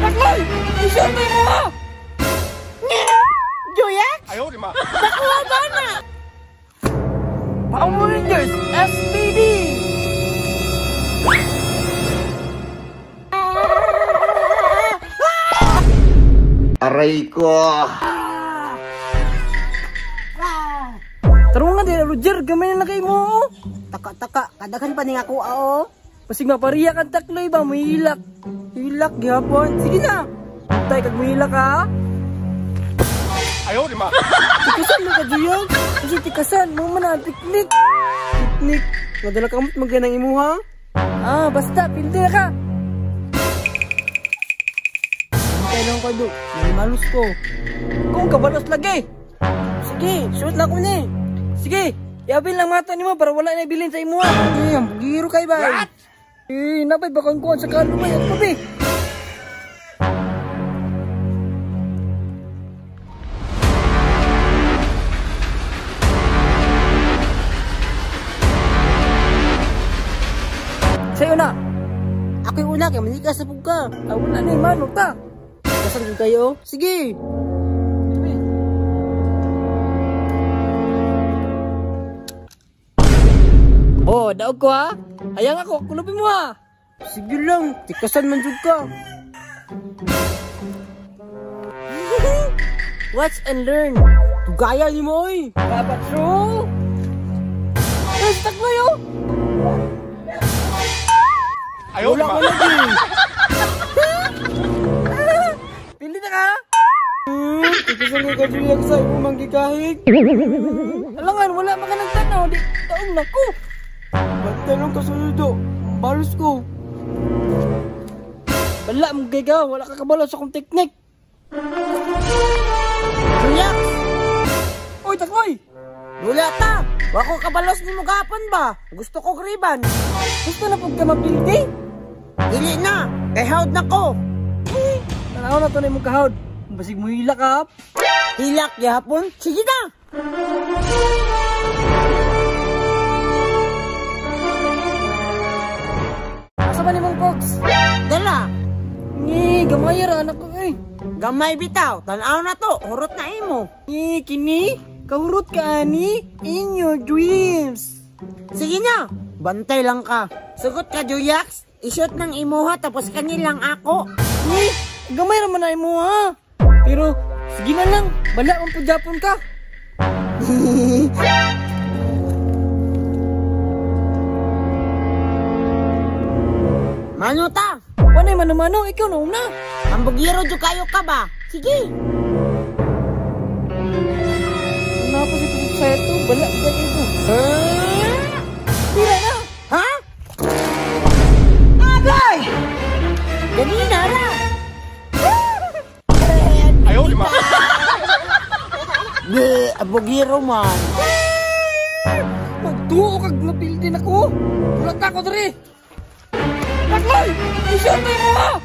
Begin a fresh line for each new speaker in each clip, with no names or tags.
Taklay! Isyon mo mo ha!
Joyax?
Nakuha ba na? Power Rangers SPD!
Aray ko!
Tarong nga din, Roger, gamay na kayo mo.
Taka, kadagan pa ni ako ao.
Pasig mapariya kang Taklay ba, mahilak. Hilak, gihapon. Sige na. Tay, kag mahilak ha. Tikasan mo ka, Joyax. Kasi tikasan, mo man na, piknik. Piknik. Madala kamot magganang imuha. Basta, pinti na ka. Hintay lang ko, do. May malus ko. Kung kabalos lagi. Sige, shoot na ko ni. Sige, iabil lang mato ni mo para wala na ibilin sa imuha. Giro kay ba? Napay bakang kuhan sa kalumay at pabi. Sa'yo na.
Ako yung una, kaya manika sa pugka.
Wala na yung manok ta.
Kasan din kayo? Sige.
Daog ko ha. Hayang ako, kulupin mo ha.
Sige lang, tikasan man jud ka.
Watch and learn.
Tugaya ni mo oy.
Dapat true. Stuck mo yun.
Wala ko lagi.
Pili na ka.
Tikasan ko ka Joyax sa imo manggikahig.
Alangan, wala maka nagtanaw. Di taong na ko.
Magtanong ka sunudo. Balos ko.
Bala mo gaya, wala ka kabalo sa kong teknik.
Joyax!
Uy, Taklay!
Wala ta! Wako kabalos ni mo gapon ba? Gusto ko griban.
Gusto na pag ka mapildi?
Dili na! Kay hawd na ko!
Tanaw na to na mong kahawd. Basig mo hilak ha.
Hilak gihapon? Sige na!
Asa ba ni mong Pogs?
Dala!
Gamay ra anak ko eh.
Gamay bitaw! Tanaw na to! Hurot na imo!
Kini? Kahurot ka ani? In your dreams.
Sige na! Bantay lang ka! Sugot ka Joyax! Ishoot ng imuha tapos kanilang ako!
Gamay ra man na mo ha. Pero sige na lang, bala ang pudapon ka.
Mano ta?
Wanay mano-mano, ikaw na una.
Ang bugiro jud kayo ka ba? Sige!
Napa si Pupuk sa ito, bala ka ito. Tira na.
Ha?
Agay!
Ganina ra! Ang bugiro man!
Magtuo kag napildin ako. Ulat ako diri. Taklay! Isyon mo ha!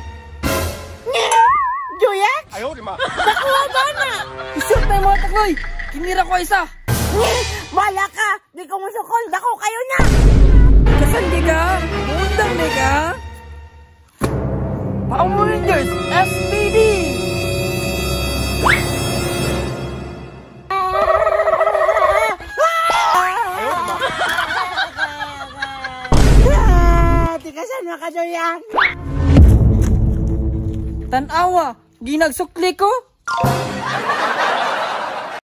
Joyax?
Nakuha ba na? Isyon mo ha, Taklay! Kinira ko isa.
Bala ka! Di ko musukol! Dako kayo na!
Kasan di ka? Undang di ka? Power Rangers SPD!
Tikasan na ka Joyax!
Tanawa, ginagsukli ko.